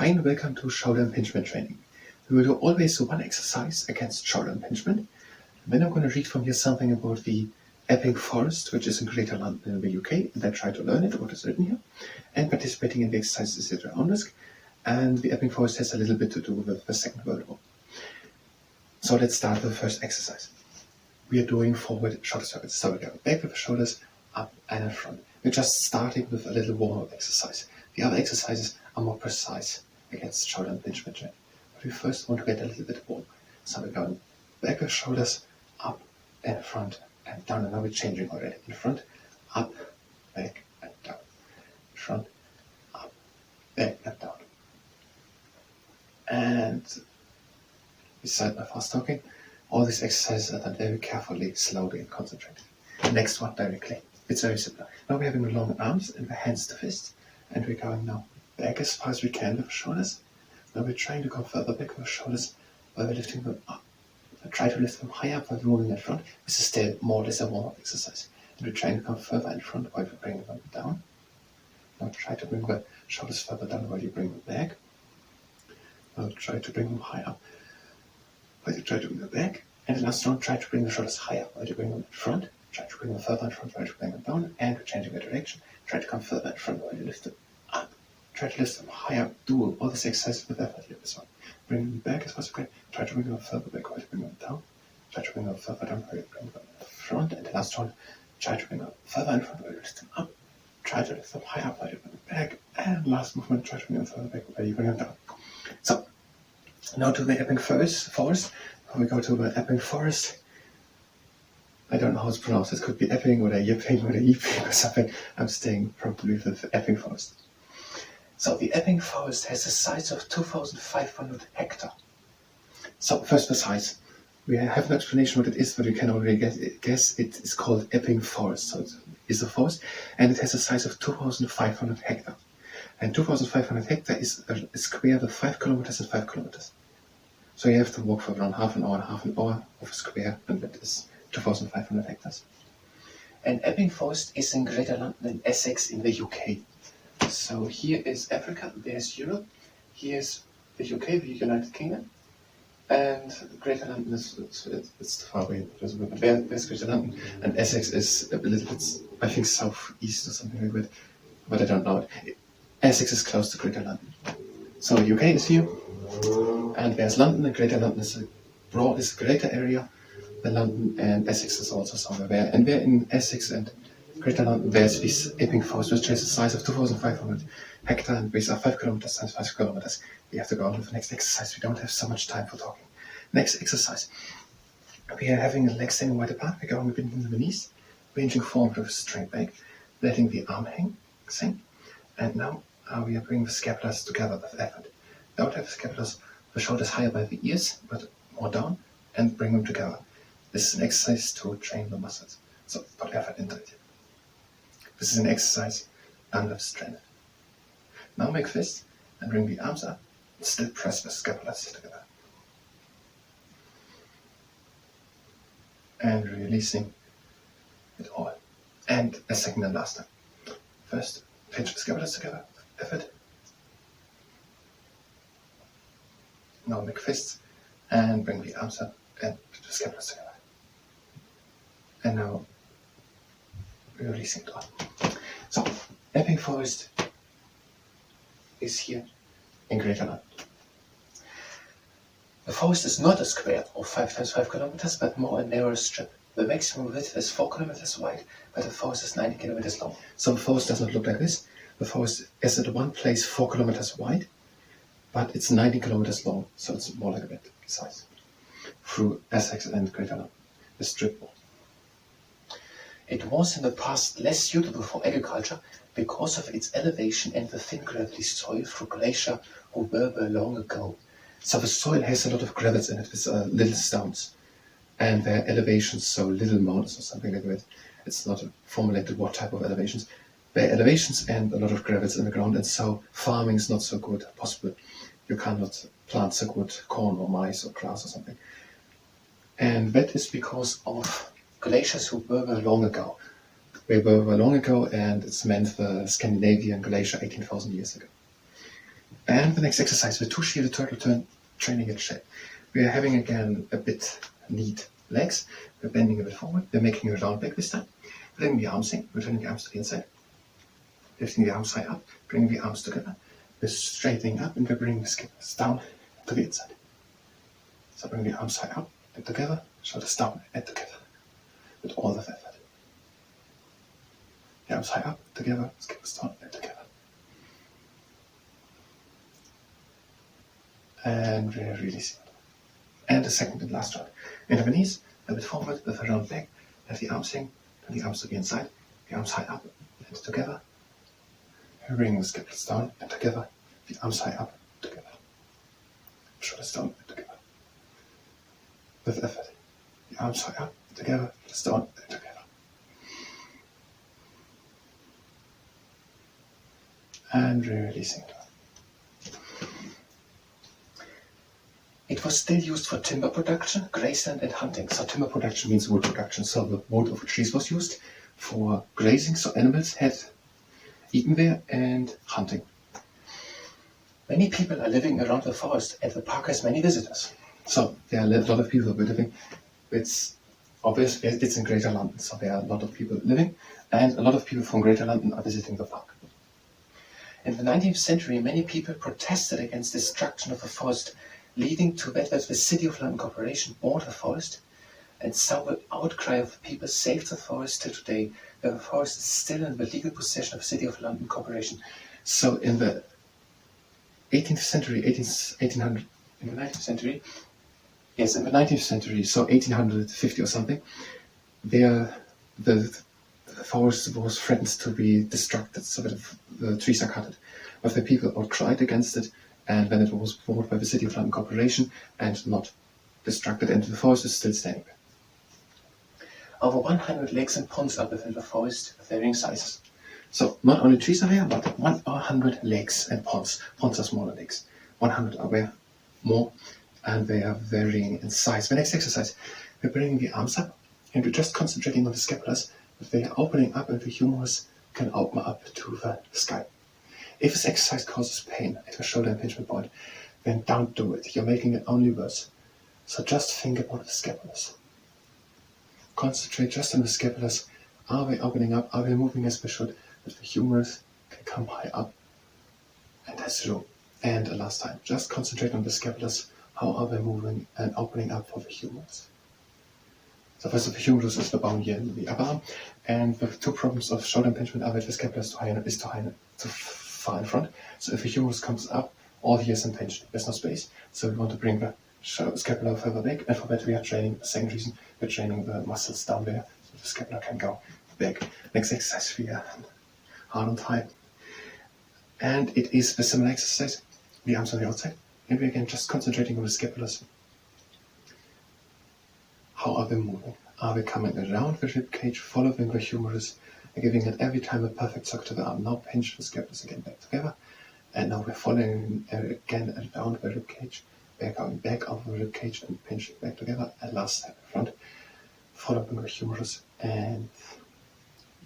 Hi and welcome to shoulder impingement training. We will do always one exercise against shoulder impingement. Then I'm going to read from here something about the Epping Forest, which is in Greater London in the UK, and I try to learn it, what is written here. And participating in the exercises is around us. And the Epping Forest has a little bit to do with the Second World War. So let's start with the first exercise. We are doing forward shoulder circuits. So we go back with the shoulders, up and in front. We're just starting with a little warm-up exercise. The other exercises are more precise against shoulder impingement training. But we first want to get a little bit warm. So we're going back with shoulders, up and front and down. And now we're changing already. In front, up, back and down. Front, up, back and down. And beside my fast talking, all these exercises are done very carefully, slowly and concentrated. Next one directly. It's very simple. Now we're having long arms and the hands to fists. And we're going now back as far as we can with the shoulders. Now we're trying to go further back with the shoulders while we're lifting them up. Now try to lift them higher up while we're moving in front. This is still more or less a warm-up exercise. And we're trying to come further in front while we're bringing them down. Now try to bring the shoulders further down while you bring them back. Now try to bring them higher up while you try to bring them back. And the last round, try to bring the shoulders higher while you bring them in front. Try to bring them further in front while you bring them down. And we're changing the direction. Try to come further in front while you lift them up. Try to lift them higher. Do all this exercise with effort here. This one. Bring them back as far as you can. Try to bring them further back while you bring them down. Try to bring them further down while you bring them in front. And the last one, try to bring them further in front while you lift them up. Try to lift them higher while you bring them back. And last movement, try to bring them further back while you bring them down. So, now to the Epping Forest. We go to the Epping Forest. I don't know how it's pronounced. It could be Epping or Yipping or Yipping or something. I'm staying probably with the Epping Forest. So the Epping Forest has a size of 2,500 hectare. So first the size. We have an explanation what it is, but you can already guess it is called Epping Forest. So it is a forest and it has a size of 2,500 hectare. And 2,500 hectare is a square with 5 kilometers and 5 kilometers. So you have to walk for around half an hour of a square, and that is 2,500 hectares. And Epping Forest is in Greater London in Essex in the UK. So here is Africa, there's Europe, here's the UK, the United Kingdom, and Greater London it's far away. There's Greater London, and Essex is a little bit, I think, southeast or something like that, but I don't know it. Essex is close to Greater London. So UK is here, and there's London, and Greater London is a greater area. The London and Essex is also somewhere there. And there in Essex and Greater London, there's this Epping Forest, which has a size of 2,500 hectare, and these are 5 kilometers times 5 kilometers. We have to go on with the next exercise. We don't have so much time for talking. Next exercise. We are having the legs hanging wide apart. We're going between the knees, ranging forward with a straight back, letting the arm hang, sink. And now we are bringing the scapulars together with effort. Don't have the scapulars, the shoulders higher by the ears, but more down, and bring them together. This is an exercise to train the muscles, so put effort into it. This is an exercise done with strength. Now make fists and bring the arms up, and still press the scapulars together. And releasing it all. And a second and last time. First, pinch the scapulars together with effort. Now make fists and bring the arms up and put the scapulars together. And now we're releasing it all. So, Epping Forest is here in Greater London. The forest is not a square of 5 times 5 kilometers, but more a narrow strip. The maximum width is 4 kilometers wide, but the forest is 90 kilometers long. So the forest does not look like this. The forest is at one place 4 kilometers wide, but it's 90 kilometers long, so it's more like that size. Through Essex and Greater London, the strip wall. It was in the past less suitable for agriculture because of its elevation and the thin gravelly soil through Glacier who were there long ago. So the soil has a lot of gravels in it with little stones, and their elevations, so little mountains or something like that. It's not formulated what type of elevations. There are elevations and a lot of gravels in the ground, and so farming is not so good possible. You cannot plant so good corn or maize or grass or something. And that is because of glaciers who were there long ago. They were there long ago, and it's meant the Scandinavian glacier 18,000 years ago. And the next exercise, with 2 shielded turtle turn training in shape. We are having again a bit neat legs. We're bending a bit forward. We're making a round back this time. Letting the arms in. We're turning the arms to the inside. Lifting the arms high up. Bringing the arms together. We're straightening up and we're bringing the skivers down to the inside. So bring the arms high up and together. Shoulders down and together. With all the effort. The arms high up, together. Skivers down and together. And we're releasing. And the second and last one. Into the knees, a bit forward with a round leg. Let the arms hang, turn the arms to the inside, the arms high up and together. Bring the skivers down and together, the arms high up, together. Shoulders down and together. With effort. The arms high up, together, shoulders down and together. And releasing. It was still used for timber production, grazeland and hunting. So timber production means wood production. So the wood of the trees was used for grazing, so animals had eaten there, and hunting. Many people are living around the forest and the park has many visitors. So there are a lot of people who are living. It's obvious it's in Greater London, so there are a lot of people living and a lot of people from Greater London are visiting the park. In the 19th century, many people protested against destruction of the forest, leading to that the City of London Corporation bought the forest, and so the outcry of the people saved the forest till today, where the forest is still in the legal possession of the City of London Corporation. So in the 18th century, 1800, in the 19th century, yes, in the 19th century, so 1850 or something, the forest was threatened to be destructed, so that the trees are cut. But the people outcried against it, and then it was bought by the City of London Corporation and not destructed, and the forest is still standing. Over 100 lakes and ponds are within the forest with varying sizes. So not only trees are there, but 100 lakes and ponds. Ponds are smaller lakes. 100 are there, more, and they are varying in size. The next exercise, we're bringing the arms up, and we're just concentrating on the scapulas, but they are opening up, and the humerus can open up to the sky. If this exercise causes pain at the shoulder impingement point, then don't do it. You're making it only worse. So just think about the scapulas. Concentrate just on the scapulas. Are they opening up? Are they moving as they should? That the humerus can come high up and as through. And the last time, just concentrate on the scapulas. How are they moving and opening up for the humerus? So first of the humerus is the bone here in the upper arm, and the two problems of shoulder impingement are that the scapula is too far in front. So if the humerus comes up, all here is impinged. There's no space. So we want to bring the scapula further back, and for that we are training, the second reason, we're training the muscles down there, so the scapula can go back. Next exercise, we are hard on time. And it is a similar exercise, the arms on the outside, and we're again just concentrating on the scapulas. How are they moving? Are they coming around the rib cage, following the humerus, and giving it every time a perfect circle to the arm? Now pinch the scapulas again back together, and now we're following again down the rib cage. We're going back over the rib cage and pinching back together, and last step in front, following the humerus and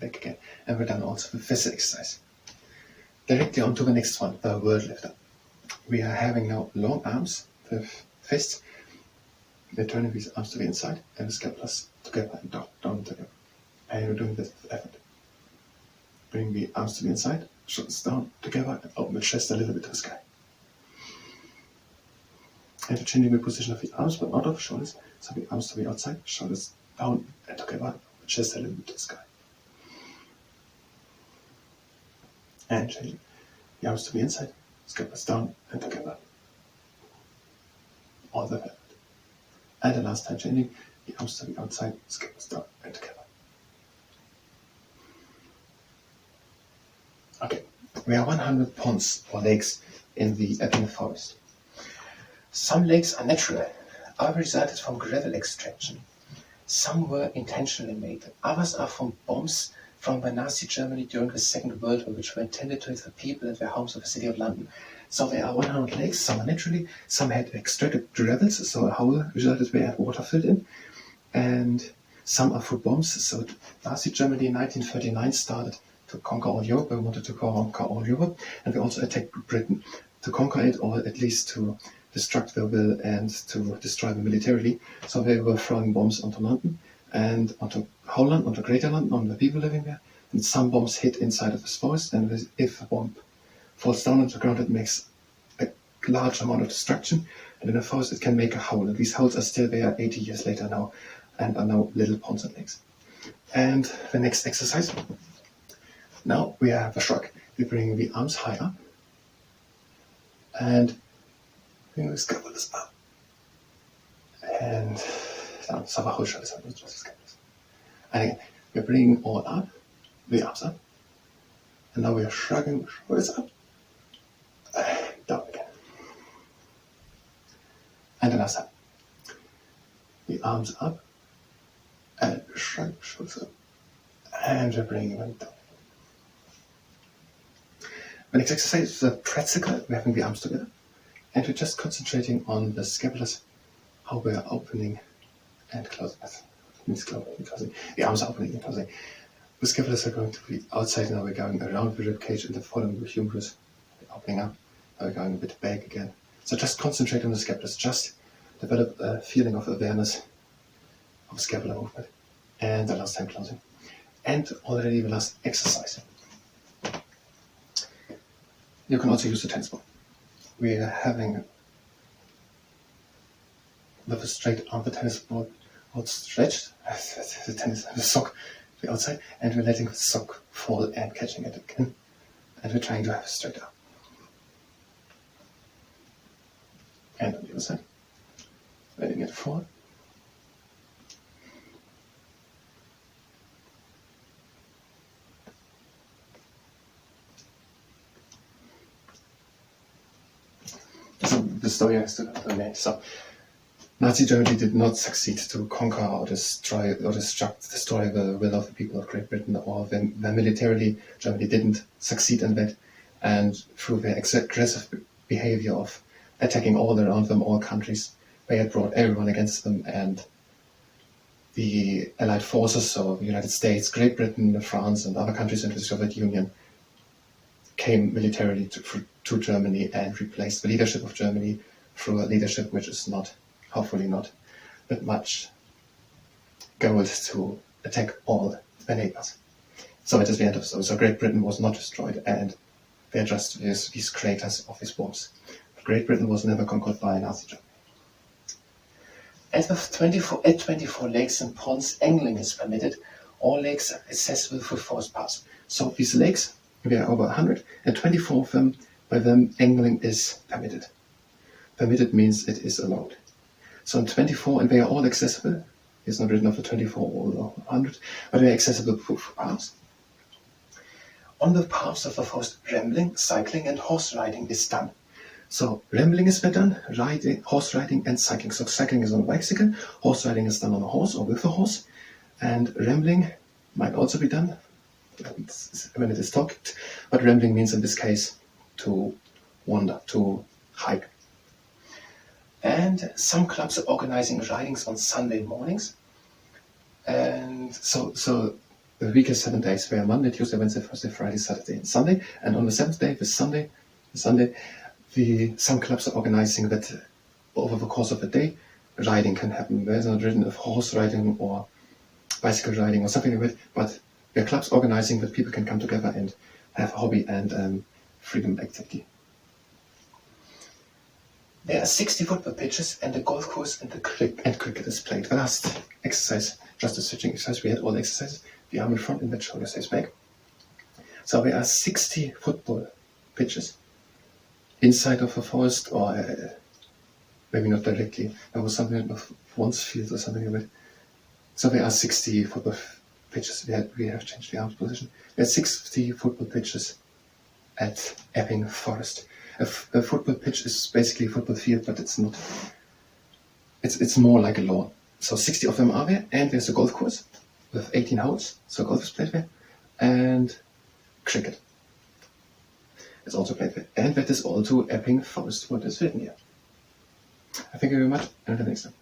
back again. And we're done also with this exercise. Directly on to the next one, the world lifter. We are having now long arms with fists. We're turning these arms to the inside and the scapulas together and down and together. And we're doing this with effort. Bring the arms to the inside, shoulders down together, and open the chest a little bit to the sky. And we're changing the position of the arms, but not of the shoulders. So the arms to the outside, shoulders down and together, the chest a little bit to the sky. And changing the arms to the inside, scapulas down and together. All the effort. And the last time changing the arms to the outside, scapulas down and together. Okay, we are 100 ponds or lakes in the Epping Forest. Some lakes are natural, others resulted from gravel extraction. Some were intentionally made, others are from bombs from the Nazi Germany during the Second World War, which were intended to hit the people and their homes of the City of London. So there are 100 lakes, some are naturally, some had extracted gravels, so a hole resulted where had water filled in, and some are through bombs. So Nazi Germany in 1939 started to conquer all Europe, they wanted to conquer all Europe, and they also attacked Britain. to conquer it, or at least to destruct their will and to destroy them militarily. So they were throwing bombs onto London and onto Holland, onto Greater London, on the people living there. And some bombs hit inside of this forest, and if a bomb falls down on the ground, it makes a large amount of destruction. And in a forest, it can make a hole. And these holes are still there 80 years later now, and are now little ponds and lakes. And the next exercise. Now we have a shrug. We bring the arms high up, and bring the scapulars up, and down. So the whole shoulders up, not just the scapulars. And again, we're bringing all up, the arms up, and now we are shrugging the shoulders up, down again. And the last time. The arms up, and shrug the shoulders up, and we're bringing them down. The next exercise is a pretzel. We're having the arms together, and we're just concentrating on the scapulars, how we are opening and closing. That means closing and closing. The arms are opening and closing. The scapulars are going to be outside. Now we're going around the rib cage and then following the humerus, opening up. Now we're going a bit back again. So just concentrate on the scapulars. Just develop a feeling of awareness of scapular movement. And the last time closing. And already the last exercise. You can also use the tennis ball. We are having with a straight arm the tennis ball outstretched, the sock the outside, and we're letting the sock fall and catching it again. And we're trying to have a straight arm. And on the other side, letting it fall. So the story has to remain. So Nazi Germany did not succeed to conquer or destroy the will of the people of Great Britain, or when militarily Germany didn't succeed in that, and through their aggressive behavior of attacking all around them, all countries, they had brought everyone against them, and the Allied forces, so the United States, Great Britain, France, and other countries into the Soviet Union came militarily to Germany and replaced the leadership of Germany through a leadership which is not, hopefully not, but much goal to attack all their neighbors. So that is the end of the story. So Great Britain was not destroyed, and they're just these craters of these bombs. Great Britain was never conquered by Nazi Germany. At 24 lakes and ponds, angling is permitted. All lakes are accessible through forest paths. So these lakes, there are over 100, and 24 of them, by them angling is permitted. Permitted means it is allowed. So in 24, and they are all accessible. It's not written of the 24 or 100, but they are accessible through paths. On the paths of the forest, rambling, cycling, and horse riding is done. So rambling is done, horse riding, and cycling. So cycling is on a bicycle, horse riding is done on a horse or with a horse, and rambling might also be done when it is talked, but rambling means in this case to wander, to hike. And some clubs are organizing ridings on Sunday mornings. And so the week is 7 days. They are Monday, Tuesday, Wednesday, Thursday, Friday, Saturday, and Sunday. And on the 7th day, Sunday, some clubs are organizing that over the course of the day, riding can happen. There's not written of horse riding or bicycle riding or something like that, but there are clubs organizing that people can come together and have a hobby and freedom activity. There are 60 football pitches and a golf course, and cricket is played. The last exercise, just a switching exercise, we had all the exercises, the arm in front and the shoulder stays back. So there are 60 football pitches inside of a forest, or maybe not directly. There was something of one's field or something like that. So there are 60 football pitches. We have changed the arms position. There are 60 football pitches at Epping Forest. A football pitch is basically a football field, but it's not. It's more like a lawn. So 60 of them are there, and there's a golf course with 18 holes. So golf is played there, and cricket is also played there. And that is all to Epping Forest, what is written here. I thank you very much, and until next time.